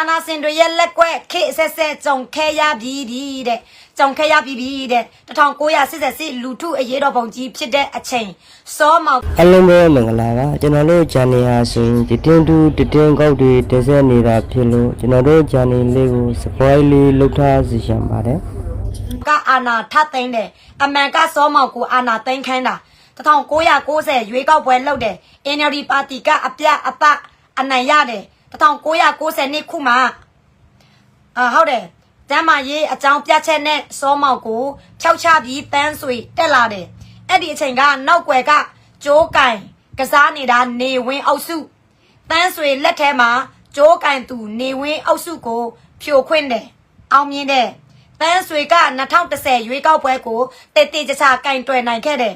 နာစင်တွေရဲ့လက်ကွက်ခေဆက်ဆက်ကြုံခဲရပြီးတဲ့ကြုံခဲရပြီးတဲ့1988လူထုအရေးတော်ပုံကြီးဖြစ်တဲ့အချိန်စောမောင်အလုံးပဲမင်္ဂလာပါကျွန်တော်တို့ဂျန်နီဟာဆိုရင်တတင်းတူတတင်းကောက်တွေတက်ဆက်နေတာဖြစ်လို့ကျွန်တော်တို့ဂျန်နီလေးကို spoil လေးလုပ်ထားစီရပါတယ်ကအာနာထသိန်းတယ်အမှန်ကစောမောင်ကိုအာနာသိန်းခိုင်းတာ1990ရွေးကောက်ပွဲလုပ်တယ် NLD ပါတီကအပြအပအနိုင်ရတယ်1990နှစ်ခုမှာဟုတ်တယ်တမ်းမရေးအကြောင်းပြချက်နဲ့စောမောင်ကိုဖြောက်ချပြီးတန်းဆွေတက်လာတယ်အဲ့ဒီအချိန်ကနောက်ွယ်ကကျိုးကင်ကစားနေတာနေဝင်းအုပ်စုတန်းဆွေလက်ထဲမှာကျိုးကင်သူနေဝင်းအုပ်စုကိုဖြိုခွင်းတယ်အောင်မြင်တယ်တန်းဆွေက2010ရွေးကောက်ပွဲကိုတေတေချာချာကင်တွယ်နိုင်ခဲ့တယ်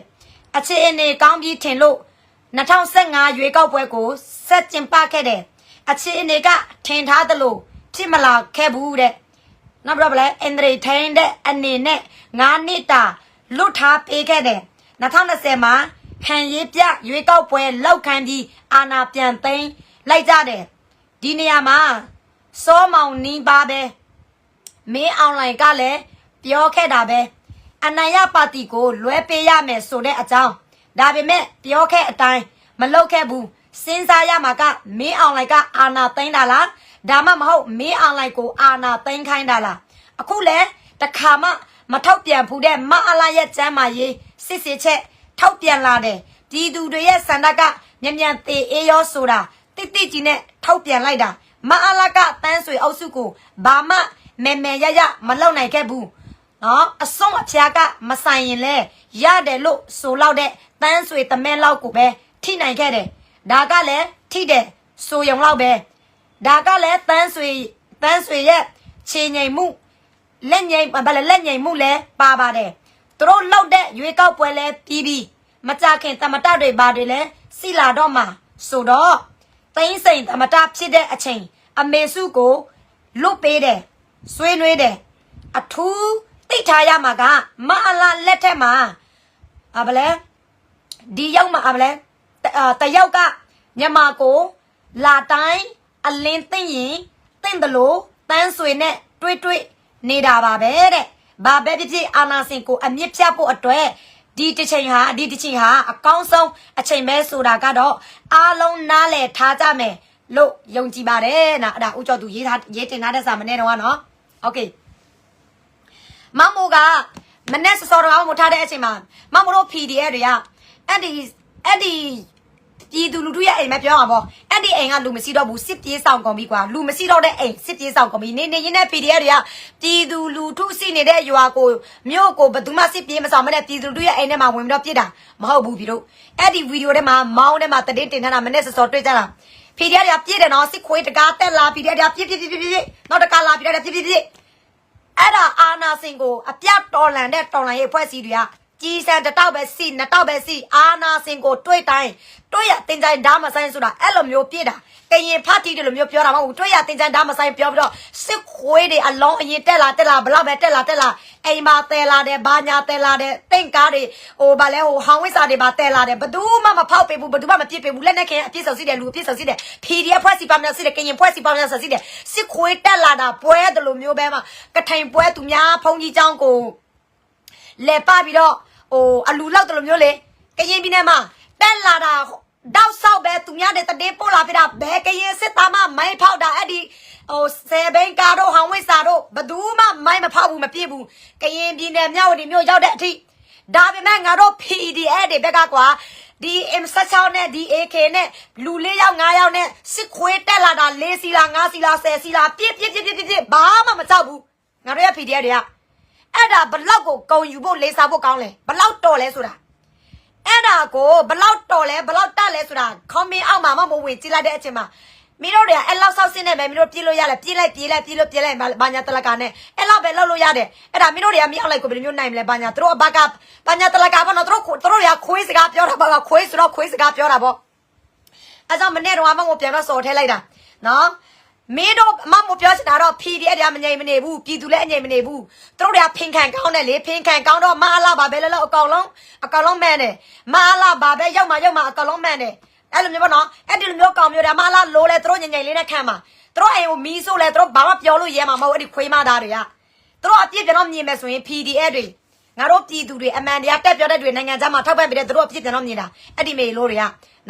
အခြေအနေကောင်းပြီးထင်လို့2015ရွေးကောက်ပွဲကိုဆက်ကျင်းပခဲ့တယ်အခြေအနေကထင်ထားသလိုဖြစ်မလာခဲ့ဘူးတဲ့နောက်ပြီးတော့အင်ဒရီထိုင်းတဲ့အနေနဲ့9နှစ်တာလွတ်ထားပေးခဲ့တယ်2020မှာဟန်ရေးပြရွေးကောက်ပွဲလောက်ခံပြီးအာဏာပြန်သိမ်းလိုက်ကြတယ်ဒီနေရာမှာစောမောင်နီးပါပဲမင်းအွန်လိုင်းကလည်းပြောခဲ့တာပဲအနိုင်ရပါတီကိုလွဲပေးရမယ်ဆိုတဲ့အကြောင်းဒါပေမဲ့ပြောခဲ့အတိုင်းမလုပ်ခဲ့ဘူးစဉ်းစားရမှာကမင်းအွန်လိုင်းကအာဏာသိမ်းတာလားဒါမှမဟုတ်မင်းအွန်လိုင်းကိုအာဏာသိမ်းခိုင်းတာလားအခုလဲတခါမှမထောက်ပြန်ဘူးတဲ့မအလာရဲ့ကျမ်းမာရေးစစ်စစ်ချက်ထောက်ပြန်လာတယ်ပြည်သူတွေရဲ့စန္ဒကမြန်တေအေးရောဆိုတာတိတိကြီးနဲ့ထောက်ပြန်လိုက်တာမအလာကတန်းဆွေအုပ်စုကိုဘာမှမဲရမလောက်နိုင်ခဲ့ဘူးနော်အစွန်းအဖျားကမဆိုင်ရင်လဲရတယ်လို့ဆိုလောက်တဲ့တန်းဆွေတမဲလောက်ကိုပဲထိနိုင်ခဲ့တယ်ဒါကလည်းထိတယ်ဆိုရုံလောက်ပဲဒါကလည်းတန်းဆွေရဲ့ခြေငိမ်မှုလက်ငိမ်မှုလဲပါပါတယ်သူတို့လောက်တဲ့ရွေးကောက်ပွဲလဲပြီးမကြခင်တမတတွေဘာတွေလဲစီလာတော့မှာဆိုတော့သိန်းစိန်တမတဖြစ်တဲ့အချိန်အမေစုကိုလွတ်ပေးတယ်ဆွေးနွေးတယ်အထူးသိထားရမှာကမအလာလက်ထက်မှာဒီရောက်မှာတယောက်ကမြန်မာကိုလာတိုင်းအလင်းသိရင်တင့်တယ်လို့တန်းဆွေနဲ့တွေ့နေတာပါပဲတဲ့ဘာပဲဖြစ်အာနာစင်ကိုအမြင့်ဖြတ်ဖို့အတွက်ဒီတစ်ချိန်ဟာအကောင်းဆုံးအချိန်ပဲဆိုတာကတော့အားလုံးနားလည်ထားကြမယ်လို့ယုံကြည်ပါတယ်နော်အဲ့ဒါဦးကျော်သူရေးတင်ထားတဲ့စာမနေ့တော့နော်โอเคမမိုကမနေ့စောတော်အောင်မထားတဲ့အချိန်မှာမမိုတို့ PDF တွေကအဲ့ဒီပြည်သူလူထုရဲ့အိမ်မှာပြောအောင်ပေါ့အဲ့ဒီအိမ်ကလူမရှိတော့ဘူးစစ်ပြေးဆောင်ကုန်ပြီကွာလူမရှိတော့တဲ့အိမ်စစ်ပြေးဆောင်ကုန်ပြီနေရင်းနဲ့ PDF တွေကပြည်သူလူထုရှိနေတဲ့ရွာကိုမြို့ကိုဘယ်သူမှစစ်ပြေးမဆောင်မနဲ့ပြည်သူလူထုရဲ့အိမ်ထဲမှာဝင်ပြီးတော့ပြစ်တာမဟုတ်ဘူးပြီတို့အဲ့ဒီဗီဒီယိုထဲမှာမောင်းထဲမှာတည်တင်ထားတာမနေ့စောတွေ့ကြတာ PDF တွေကပြစ်တယ်နော်စစ်ခွေးတကားတက်လာ PDF တွေကပြစ်နောက်တကားလာ PDF တွေပြစ်အဲ့ဒါအာနာစင်ကိုအပြတ်တော်လန်တဲ့တော်လန်ရေးဖွဲ့စည်းတွေကကြီးစံတတောက်ပဲစီနှစ်တောက်ပဲစီအာနာစင်ကိုတွေ့တိုင်းတွေ့ရတင်ကြိုင်ဓာမဆိုင်ဆိုတာအဲ့လိုမျိုးပြည့်တာကရင်ဖတ်တီတယ်လို့မျိုးပြောတာမဟုတ်ဘူးတွေ့ရတင်ကြိုင်ဓာမဆိုင်ပြောပြီးတော့စစ်ခွေးတွေအလုံးအရင်တက်လာဘလောက်ပဲတက်လာအိမ်မှာတဲလာတယ်ဘာညာတဲလာတယ်တင့်ကားတွေဟိုဟောင်းဝိစာတွေပါတဲလာတယ်ဘယ်သူမှမဖောက်ပေးဘူးဘယ်သူမှမပြစ်ပေးဘူးလက်နဲ့ခင်အပြစ်ဆောင်စီတယ်လူအပြစ်ဆောင်စီတယ် PDF ဖွဲ့စီပါများစီတယ်ကရင်ဖွဲ့စီပါများစီတယ်စစ်ခွေးတက်လာတာပွဲတယ်လို့မျိုးပဲမှာကထိုင်ပွဲသူများဖုန်ကြီးเจ้าကိုလဲပပြီးတော့အလူလောက်တယ်လို့မျိုးလေကရင်ပြည်နယ်မှာတက်လာတာတောက်ဆောက်ပဲသူများတဲ့တတင်းပို့လာပြတာဘဲကရင်စစ်သားမမိုင်းဖောက်တာအဲ့ဒီဆယ်ဘိန်းကားတို့ဟောင်းဝိစာတို့ဘသူမှမိုင်းမဖောက်ဘူးမပြည့်ဘူးကရင်ပြည်နယ်မြောက်ဝတီမြို့ရောက်တဲ့အထိဒါပေမဲ့ငါတို့ PDF တွေဘက်ကကွာဒီ M16 နဲ့ဒီ AK နဲ့လူ4ယောက်5ယောက်နဲ့စစ်ခွေးတက်လာတာ4စီလာ5စီလာ10စီလာပြည့်ဘာမှမကြောက်ဘူးငါတို့ရဲ့ PDF တွေကအဲ့ဒါဘလောက်ကိုကုံယူဖို့လေးစားဖို့ကောင်းလဲဘလောက်တော်လဲဆိုတာအဲ့ဒါကိုဘလောက်တော်လဲဘလောက်တက်လဲဆိုတာခေါင်းမင်းအောက်မှာမဝင်ကြည့်လိုက်တဲ့အချိန်မှာမင်းတို့တွေကအဲ့လောက်ဆောက်စင်းနေပဲမင်းတို့ပြေးလို့ရလဲပြေးလိုက်ဘာညာတလကနဲ့အဲ့လောက်ပဲလှုပ်လို့ရတယ်အဲ့ဒါမင်းတို့တွေကမင်းအောက်လိုက်ကိုဘယ်လိုမျိုးနိုင်မလဲဘာညာတို့အဘကဘာညာတလကပေါ့နော်တို့တွေကခွေးစကားပြောတာပေါ့ခွေးဆိုတော့ခွေးစကားပြောတာပေါ့အဲ့ကြောင့်မနေ့တော့မပြန်တော့စော်ထဲလိုက်တာနော်မင်းတို့မမပြောချင်တာတော့ PDF တွေကမငြိမ်မနေဘူးပြည်သူလည်းအငြိမ်မနေဘူးသူတို့တွေကဖင်ခံကောင်းတယ်လေဖင်ခံကောင်းတော့မအလားပါပဲလဲအကောင်လုံးမှန်တယ်မအလားပါပဲရောက်မှအကောင်လုံးမှန်တယ် အဲ့လိုမျိုးပေါ့နော်အဲ့ဒီလိုမျိုးကောင်မျိုးတွေအမလားလိုလဲသူတို့ညင်ညင်လေးနဲ့ခံမှာသူတို့အိမ်ကိုမီးဆိုးလဲသူတို့ဘာမှပြောလို့ရဲမှာမဟုတ်အဲ့ဒီခွေးမသားတွေကသူတို့အပြစ်ပြန်တော့မြင်မယ်ဆိုရင် PDF တွေငါတို့ပြည်သူတွေအမှန်တရားတက်ပြောတဲ့တွေနိုင်ငံခြားမှာထောက်ပံ့ပေးတဲ့သူတို့အပြစ်ပြန်တော့မြင်တာအဲ့ဒီမေလို့တွေက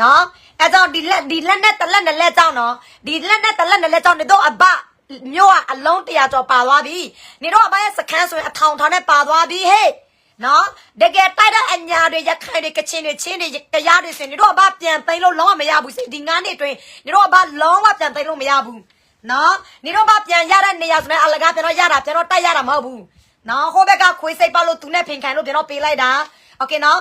နော်အဲ့ကြောင့်ဒီလက်နဲ့တလက်နဲ့လက်ကြောင့်နော်ဒီလက်နဲ့တလက်နဲ့လက်ကြောင့်နေတော့အဘမျိုးကအလုံး100ကျော်ပါသွားပြီနေတော့အဘရဲ့စခန်းဆိုရင်အထောင်ထောင်နဲ့ပါသွားပြီဟေ့နော်တကယ်တိုက်တဲ့အညာတွေရခိုင်တွေကချင်တွေချင်းတွေတရားတွေဆိုရင်တို့အဘပြန်သိမ်းလို့လုံးဝမရဘူးစိဒီ9နှစ်အတွင်းတို့အဘလုံးဝပြန်သိမ်းလို့မရဘူးနော်တို့အဘပြန်ရတဲ့နေရာဆိုရင်အလကားပြန်တော့ရတာပြန်တော့တိုက်ရတာမဟုတ်ဘူးနော်ဟိုဘက်ကခွေးစိတ်ပါလို့သူနဲ့ဖင်ခံလို့ပြန်တော့ပေးလိုက်တာโอเคနော်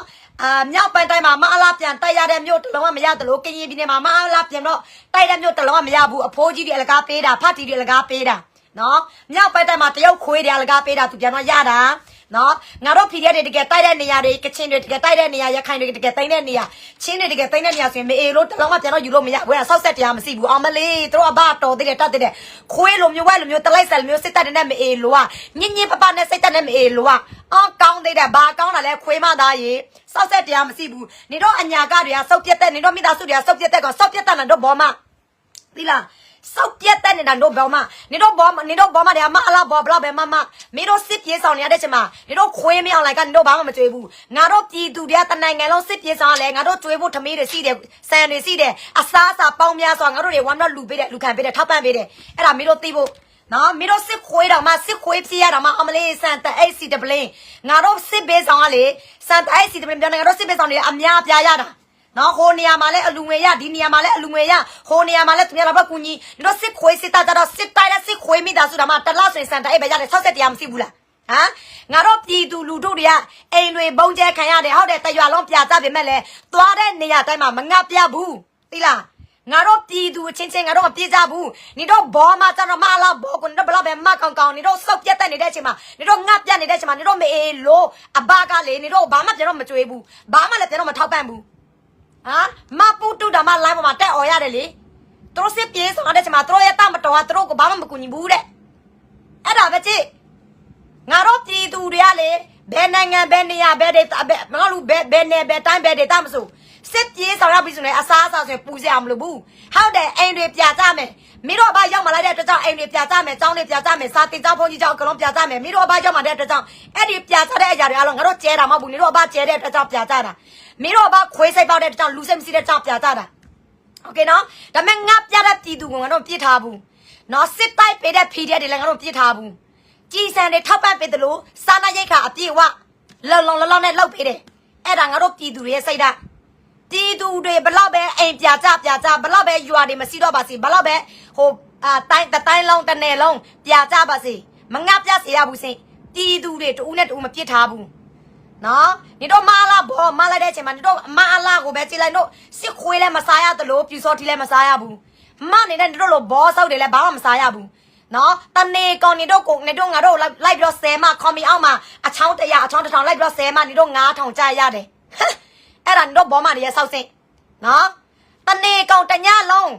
မြောက်ပိုင်းတိုင်းမှာမအလားပြန်တိုက်ရတဲ့မြို့တလုံးကမရတယ်လို့ကရင်ပြည်နယ်မှာမအလားပြန်တော့တိုက်တဲ့မြို့တလုံးကမရဘူးအဖိုးကြီးတွေအလကားပေးတာဖတ်တီတွေအလကားပေးတာနော်မြောက်ပိုင်းတိုင်းမှာတရုတ်ခွေးတွေအလကားပေးတာသူပြန်တော့ရတာနော်ငါတို့ PDF တွေတကယ်တိုက်တဲ့နေရာတွေကချင်တွေတကယ်တိုက်တဲ့နေရာရခိုင်တွေတကယ်သိမ်းတဲ့နေရာချင်းတွေတကယ်သိမ်းတဲ့နေရာဆိုရင်မေအေလို့တလုံးမှပြန်တော့ယူလို့မရဘူးအဲ့ဆောက်ဆက်တရားမရှိဘူးအောင်မလေးတို့အဘတော်သေးတယ်တတ်တဲ့ခွေးလိုမျိုးဝဲလိုမျိုးတလိုက်ဆက်လိုမျိုးစစ်တပ်တဲ့မေအေလို့ကညင်ညင်ပပနဲ့စိတ်တက်တဲ့မေအေလို့ကအော်ကောင်းသေးတယ်ဘာကောင်းတာလဲခွေးမသားရေဆောက်ဆက်တရားမရှိဘူးနေတော့အညာကတွေကစောက်ပြက်တဲ့နေတော့မိသားစုတွေကစောက်ပြက်တဲ့ကောင်စောက်ပြက်တဲ့နဲ့တော့ဘောမသီလားစောက်ပြက်တဲ့နေတာတို့ဘောမနေတော့ဘောမတွေအမအလားဘောဘလောက်ပဲမမတို့စစ်ပြေးဆောင်နေရတဲ့ချိန်မှာနေတော့ခွေးမအောင်လိုက်ကနေတော့ဘာမှမကြွေးဘူးငါတို့ပြည်သူတွေကတနိုင်ငံလုံးစစ်ပြေးဆောင်ရလဲငါတို့ကြွေးဖို့ထမင်းတွေစီးတယ်ဆန်တွေစီးတယ်အစားအစာပေါင်းများစွာငါတို့တွေဝမ်းတော့လူပေးတယ်လူခံပေးတယ်ထောက်ပံ့ပေးတယ်အဲ့ဒါမင်းတို့သိဖို့နော်မင်းတို့စစ်ခွေးတော်မှစစ်ခွေးပြေးရတာမှအမလေးစန်တအိတ်စီတပလင်းငါတို့စစ်ပေးဆောင်ရလေစန်တအိတ်စီတပလင်းပြောနေငါတို့စစ်ပေးဆောင်နေအများပြားရတာနော်ဟိုနေရာမှာလဲအလူငွေရဒီနေရာမှာလဲအလူငွေရဟိုနေရာမှာလဲသူများတော့ကူညီတို့စစ်ခွေးစစ်သားကြတော့စစ်တိုင်းလဲစစ်ခွေးမိသားစုတာမှတလားဆိုရင်စန်တအိတ်ပဲရတယ်60တရားမရှိဘူးလားဟမ်ငါတို့ပြည်သူလူတို့တွေကအိမ်တွေဘုံကျဲခံရတယ်ဟုတ်တယ်တရွာလုံးပြကြပြင်မဲ့လဲသွားတဲ့နေရာတိုင်းမှာမငတ်ပြဘူးသိလားငါတို့ပြည်သူချင်းငါတို့မပြေးကြဘူးနေတော့ဘောမှာကျတော့မလားဘောကိုနေတော့ဘလောက်ပဲမကောင်းနေတော့စောက်ပြတ်တဲ့နေတဲ့အချိန်မှာနေတော့ငတ်ပြတ်နေတဲ့အချိန်မှာနေတော့မေအေလို့အဘကလေနေတော့ဘာမှပြန်တော့မကြွေးဘူးဘာမှလည်းပြန်တော့မထောက်ပံ့ဘူးဟာမပူတူတာမလိုင်းပေါ်မှာတက်អော်ရတယ်လေသူတို့စစ်ပြေးဆောင်တဲ့ချိန်မှာသူတို့ရဲ့တမတော်ကသူတို့ကိုဘာမှမကူညီဘူးတဲ့အဲ့ဒါပဲကြည့်ငါတို့ပြည်သူတွေကလေဘယ်နိုင်ငံဘယ်နေရာဘယ်ဒေသမငါတို့ဘယ်နေဘယ်တိုင်းဘယ်ဒေသမဆိုစစ်ပြေးဆောင်ရပြီဆိုရင်အစားအစာဆိုပူစရာမလိုဘူးဟုတ်တယ်အိမ်တွေပြကြမယ်မင်းတို့အဘရောက်มาလိုက်တဲ့အတွက်ကြောင့်အိမ်တွေပြကြမယ်ကျောင်းတွေပြကြမယ်စာတင်ကျောင်းဘုန်းကြီးကျောင်းအကလုံးပြကြမယ်မင်းတို့အဘရောက်มาတဲ့အတွက်ကြောင့်အဲ့ဒီပြကြတဲ့အရာတွေအားလုံးငါတို့ကျဲတာမဟုတ်ဘူးမင်းတို့အဘကျဲတဲ့အတွက်ကြောင့်ပြကြတာမင်းတို့အဘခွေးစိတ်ပေါက်တဲ့အတွက်ကြောင့်လူစိတ်မရှိတဲ့ကြောင့်ပြကြတာโอเคနော်ဒါပေမဲ့ငါပြတဲ့ပြည်သူကငါတို့ပြစ်ထားဘူးနော်စစ်တိုက်ပေးတဲ့ PDF တွေလည်းငါတို့ပြစ်ထားဘူးကြည်စံတွေထောက်ပံ့ပေးတယ်လို့စာနာရိတ်ခါအပြည့်ဝလုံနဲ့လောက်ပေးတယ်အဲ့ဒါငါတို့ပြည်သူတွေရဲ့စိတ်ဓာတ်ပြည်သူတွေဘလောက်ပဲအိမ်ပြကြဘလောက်ပဲရွာတွေမရှိတော့ပါစေဘလောက်ပဲဟိုတိုင်းလုံးတစ်နယ်လုံးပြကြပါစေမငါပြစေရဘူးစင်ပြည်သူတွေတူနဲ့တူမပြစ်ထားဘူးနော်နေတော့မလားဘောမလိုက်တဲ့အချိန်မှာနေတော့မလားကိုပဲကြည်လိုက်တော့စစ်ခွေးလည်းမစားရသလိုပြူစောတီလည်းမစားရဘူးမနေတဲ့နေတော့လို့ဘောဆောက်တယ်လည်းဘာမှမစားရဘူးနော်တနေကောင်နေတော့ငါတို့လိုက်ပြီးတော့10မခေါမီအောင်မှာအချောင်း100အချောင်း1000လိုက်ပြီးတော့10မနေတော့9000ကြာရတယ်အဲ့ဒါတော့ဘောမတွေရဲ့ဆောက်စင်နော်တနေကောင်တညလုံး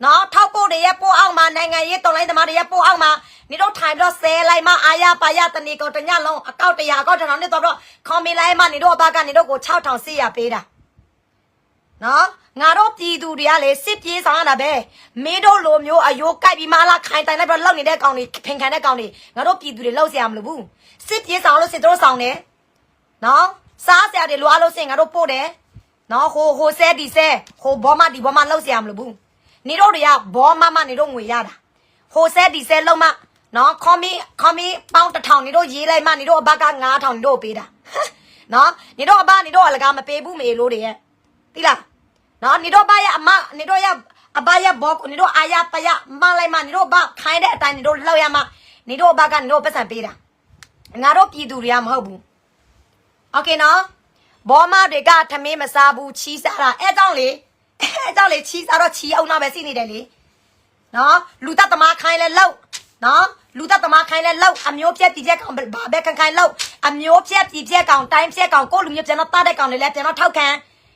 နော်ထောက်ပို့တွေရဲ့ပို့အောင်မှာနိုင်ငံရေးတော်လိုင်းသမားတွေရဲ့ပို့အောင်မှာနေတော့ထိုင်ပြီးတော့ဆဲလိုက်မှအာရပါရတနေကောင်တညလုံးအကောက်100အကောက်1000နဲ့တော့ခေါမီလိုက်မှနေတော့အဘကနေတော့ကို6400ပေးတာနော်ငါတို့ပြည်သူတွေကလေစစ်ပြေးဆောင်ရတာပဲမင်းတို့လိုမျိုးအယိုးကြိုက်ပြီးမလားခိုင်တိုင်လိုက်ပြီးလောက်နေတဲ့ကောင်တွေဖင်ခံတဲ့ကောင်တွေငါတို့ပြည်သူတွေလောက်เสียမလို့ဘူးစစ်ပြေးဆောင်လို့စစ်တို့ဆောင်တယ်နော်စားစရာတွေလိုအပ်လို့စင်ငါတို့ပို့တယ်နော်ဟိုဆဲဒီဆဲဟိုဘောမဒီဘောမလောက်เสียမလို့ဘူးနေတို့တွေကဘောမနေတို့ငွေရတာဟိုဆဲဒီဆဲလောက်မနော်ခေါမီပေါင်း1000နေတို့ရေးလိုက်မှနေတို့အဘက9000နေတို့ပေးတာနော်နေတို့အဘနေတို့အလကားမပေးဘူးမေလို့တွေရဲ့သိလားနော်နေတော့ဘာရအမနေတော့ရအဘရဘောကိုနေတော့အာရပရမလိုက်မနေတော့ဘာခိုင်းတဲ့အတိုင်းနေတော့လောက်ရမနေတော့ဘာကနေတော့ပတ်စံပေးတာငါတို့ပြည်သူတွေကမဟုတ်ဘူးโอเคနော်ဘောမတွေကထမင်းမစားဘူးချီးစားတာအဲကြောင့်လေချီးစားတော့ချီးအောင်တော့ပဲစီနေတယ်လေနော်လူတတ်သမားခိုင်းလဲလောက်နော်လူတတ်သမားခိုင်းလဲလောက်အမျိုးပြက်ပြည်ပြက်ကောင်ဘာပဲခိုင်းလောက်အမျိုးပြက်ပြည်ပြက်ကောင်တိုင်းပြက်ကောင်ကိုလူမျိုးပြန်တော့တားတဲ့ကောင်တွေလဲပြန်တော့ထောက်ခ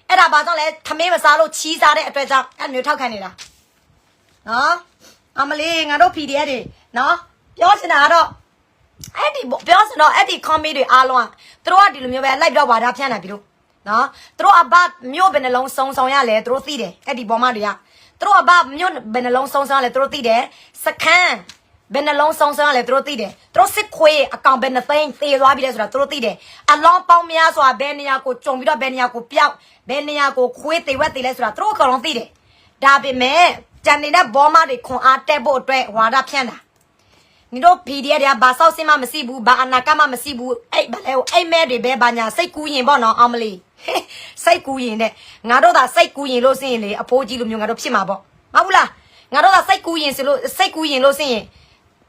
ံအဲ့ဒါဘာကြောင့်လဲထမင်းမစားလို့ချီးစားတဲ့အတွက်ကြောင့်အဲ့မျိုးထောက်ခံနေတာနော်အမလေးငါတို့ PDF တွေနော်ပြောချင်တာကတော့အဲ့ဒီပြောစတော့အဲ့ဒီ comment တွေအားလုံးကသူတို့ကဒီလိုမျိုးပဲလိုက်တော့ဝါဒဖြန့်နေပြီလို့ နော်သူတို့အဘမြို့ဘယ်နှလုံးစုံဆောင်ရလဲသူတို့သိတယ်အဲ့ဒီပေါ်မတွေကသူတို့အဘမြို့ဘယ်နှလုံးစုံဆောင်ရလဲသူတို့သိတယ်စခန်းဘယ်နှလုံးစုံဆောင်ရလဲသူတို့သိတယ်သူတို့စစ်ခွေးအကောင်ဘယ်နှသိန်းသေသွားပြီလဲဆိုတာသူတို့သိတယ်အလောင်းပေါင်းများစွာဘယ်နေရာကိုကြုံပြီးတော့ဘယ်နေရာကိုပျောက်ဘယ်နေရာကိုခွေးသေဝက်သေလဲဆိုတာသူတို့အကောင်လုံးသိတယ်ဒါပေမဲ့ကြံနေတဲ့ဘောမတွေခွန်အားတက်ဖို့အတွက်ဝါဒဖြန့်တာ你都皮的呀，把烧心嘛没洗不，把那干嘛没洗不？哎，不来，哎买的别把人谁雇人不能阿么哩？谁雇人的？俺都打谁雇人路线嘞？啊，破纪录用俺都屁嘛不？嘛不啦？俺都打谁雇人是路谁雇人路线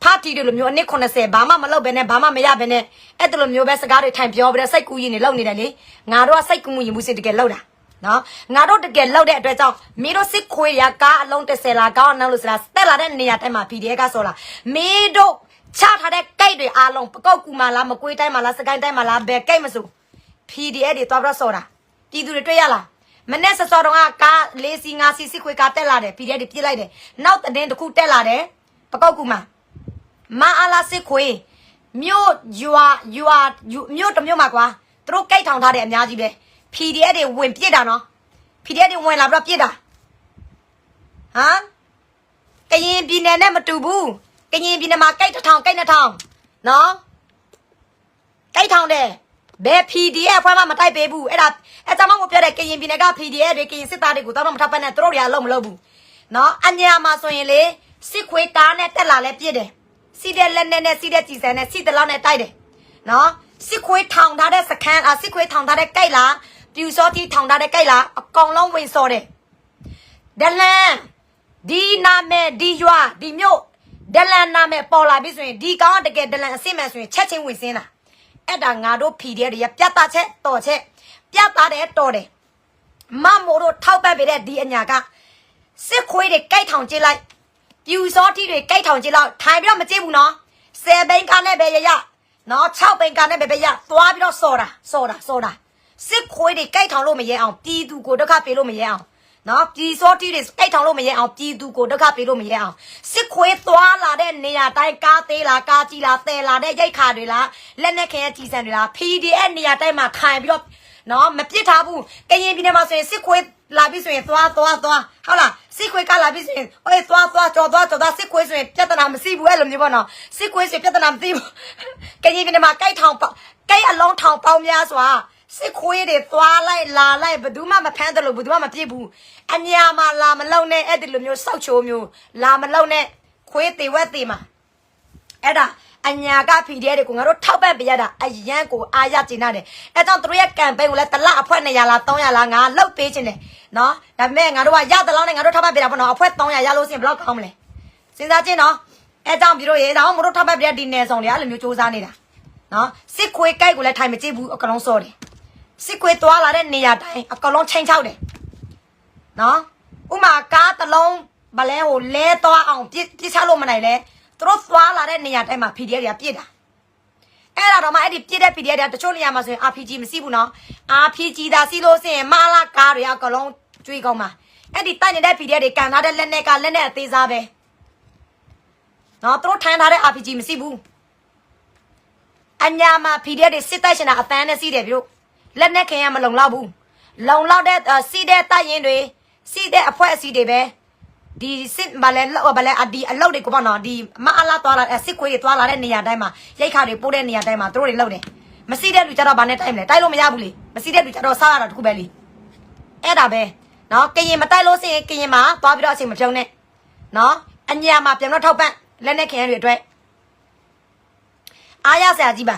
？party 的路用你可能是爸妈没老板呢，爸妈没呀板呢，哎，这路用别是家里谈票不了谁雇人的老你来哩？俺都谁雇人不是这个老啦？နော်ငါတို့တကယ်လောက်တဲ့အတွက်ကြောင့်မင်းတို့စစ်ခွေးရကားအလုံး30လားကောင်းအောင်လို့ဆိုတာတက်လာတဲ့နေရာတိုင်းမှာ PDF ကဆိုလာမင်းတို့ချထားတဲ့ကိတ်တွေအားလုံးပကောက်ကူမလားမကွေးတိုင်းမှာလားစကိုင်းတိုင်းမှာလားဘယ်ကိတ်မဆို PDF တွေသွားပြီးတော့ဆိုတာပြည်သူတွေတွေ့ရလားမနေ့စောတော့ကကား၄စီ၅စီစစ်ခွေးကားတက်လာတယ် PDF တွေပြစ်လိုက်တယ်နောက်တဲ့တစ်ခုတက်လာတယ်ပကောက်ကူမအားလားစစ်ခွေးမြို့ရွာမြို့တစ်မြို့မှာကွာသူတို့ကိတ်ထောင်ထားတယ်အများကြီးပဲPDF တွေဝင်ပြစ်တာနော် PDF တွေဝင်လာပြီးတော့ပြစ်တာဟမ်ကရင်ပြည်နယ်နဲ့မတူဘူးကရင်ပြည်နယ်မှာကိတ်တစ်ထောင်ကိတ်နှစ်ထောင်နော်ကိတ်ထောင်တယ်ဘယ် PDF အဖွဲ့မှမတိုက်ပေးဘူးအဲ့ဒါအဲ့ကြောင့်မပြောတဲ့ကရင်ပြည်နယ်က PDF တွေကရင်စစ်သားတွေကိုတော့မထောက်ပံ့နဲ့သူတို့တွေအလုံးမလုပ်ဘူးနော်အညာမှာဆိုရင်လေစစ်ခွေးကားနဲ့တက်လာလဲပြစ်တယ်စီတဲ့လက်နဲ့စီတဲ့ကြည်စံနဲ့စီတလောက်နဲ့တိုက်တယ်နော်စစ်ခွေးထောင်ထားတဲ့စခန်းစစ်ခွေးထောင်ထားတဲ့ကိတ်လားပြူစောတိထောင်ထားတဲ့ကိတ်လားအကောင်လုံးဝင်စော်တယ်ဒလန်ဒီနာမဲဒီရွာဒီမြို့ဒလန်နာမဲပေါ်လာပြီဆိုရင်ဒီကောင်ကတကယ်ဒလန်အစစ်မှန်ဆိုရင်ချက်ချင်းဝင်စင်းတာအဲ့ဒါငါတို့ PDF တွေပြတ်သားချက်တော်ချက်ပြတ်သားတယ်တော်တယ်မမိုးတို့ထောက်ပံ့ပေးတဲ့ဒီအညာကစစ်ခွေးတွေကိတ်ထောင်ကြည့်လိုက်ပြူစောတိတွေကိတ်ထောင်ကြည့်လိုက်ထိုင်ပြီးတော့မကြည့်ဘူးနော်10ဘိန်းကနဲ့ပဲရနော်6ဘိန်းကနဲ့ပဲရသွားပြီးတော့စော်တာစစ်ခွေးတွေကိတ်ထောင်လို့မရဲအောင်ပြည်သူကိုဒုက္ခပေးလို့မရဲအောင်နော်ပြည်စောတိတွေကိတ်ထောင်လို့မရဲအောင်ပြည်သူကိုဒုက္ခပေးလို့မရဲအောင်စစ်ခွေးသွားလာတဲ့နေရာတိုင်းကားသေးလားကားကြီးလားတဲလာတဲ့ရိတ်ခါတွေလားလက်နဲ့ခင်ရဲ့ကြီးစံတွေလား PDF နေရာတိုင်းမှာထိုင်ပြီးတော့နော်မပြစ်ထားဘူးကရင်ပြည်နယ်မှာဆိုရင်စစ်ခွေးလာပြီဆိုရင်သွားဟုတ်လားစစ်ခွေးကလာပြီဆိုရင်အေးသွားကြော်စစ်ခွေးဆိုရင်ပြဿနာမရှိဘူးအဲ့လိုမျိုးပေါ့နော်စစ်ခွေးဆိုပြဿနာမရှိဘူးကရင်ပြည်နယ်မှာကိတ်အလုံးထောင်ပေါင်းများစွာစစ်ခွေးတွေသွားလိုက်လာလိုက်ဘယ်သူမှမဖမ်းတယ်လို့ဘယ်သူမှမပြစ်ဘူးအညာမှာလာမလုံနဲ့အဲ့ဒီလိုမျိုးစောက်ချိုးမျိုးလာမလုံနဲ့ခွေးတေဝက်တေမှာအဲ့ဒါအညာက PDF တွေကိုငါတို့ထောက်ပံ့ပေးရတာအရန်ကိုအားရကျင်တယ်အဲ့ကြောင့်တို့ရဲ့ကမ်ပိန်းကိုလည်းတစ်လအဖွဲ့200လား300လားငါလှုပ်ပေးခြင်းတယ်နော်ဒါပေမဲ့ငါတို့ကရတဲ့လောက်နဲ့ငါတို့ထောက်ပံ့ပေးတာပေါ့နော်အဖွဲ့300ရလို့ရှိရင်ဘယ်လောက်ကောင်းမလဲစဉ်းစားကြည့်နော်အဲ့ကြောင့်ပြီးတော့ရေဒါမှမဟုတ်ထောက်ပံ့ပေးတဲ့ဒီနယ်ဆောင်တွေအဲ့လိုမျိုးစူးစမ်းနေတာနော်စစ်ခွေးကြိုက်ကိုလည်းထိုင်မကြည့်ဘူးအကလုံးစော်တယ်စစ်ခွေးသွားလာတဲ့နေရာတိုင်းအကောင်လုံးချိန်ချောက်တယ်နော်ဥမာကားတလုံးဗလဲကိုလဲသွားအောင်ပြစ်ချလို့မနိုင်လဲသူတို့သွားလာတဲ့နေရာတိုင်းမှာ PDF တွေကပြစ်တာအဲ့ဒါတော့မှအဲ့ဒီပြစ်တဲ့ PDF တွေကတချို့နေရာမှာဆိုရင် RPG မရှိဘူးနော် RPG သာစီလို့ဆိုရင်မလာကားတွေအကောင်လုံးကျွေးကောင်းမှာအဲ့ဒီတိုက်နေတဲ့ PDF တွေကန်ထားတဲ့လက်နဲ့ကလက်နဲ့အသေးစားပဲနော်သူတို့ထမ်းထားတဲ့ RPG မရှိဘူးအညာမှာ PDF တွေစစ်တိုက်ရှင်တာအတန်းနဲ့စီးတယ်ပြုလက်နဲ့ခင်ရမလုံလောက်ဘူးလုံလောက်တဲ့စီးတဲ့တိုက်ရင်တွေစီးတဲ့အဖွဲအစည်းတွေပဲဒီစစ်ဗလဲဒီအလောက်တွေကိုပေါ့နော်ဒီမအလားသွားလာစစ်ခွေးတွေသွားလာတဲ့နေရာတိုင်းမှာရိတ်ခါတွေပိုးတဲ့နေရာတိုင်းမှာသူတို့တွေလောက်တယ်မစီးတဲ့လူကြတော့ဗာနဲ့တိုက်မလဲတိုက်လို့မရဘူးလေမစီးတဲ့လူကြတော့စားရတာတခုပဲလေအဲ့ဒါပဲနော်ကရင်မတိုက်လို့စရင်ကရင်မှာသွားပြီးတော့အချိန်မဖြုံးနဲ့နော်အညာမှာပြန်တော့ထောက်ပံ့လက်နဲ့ခင်ရတွေအတွက်အားရစရာကြီးပါ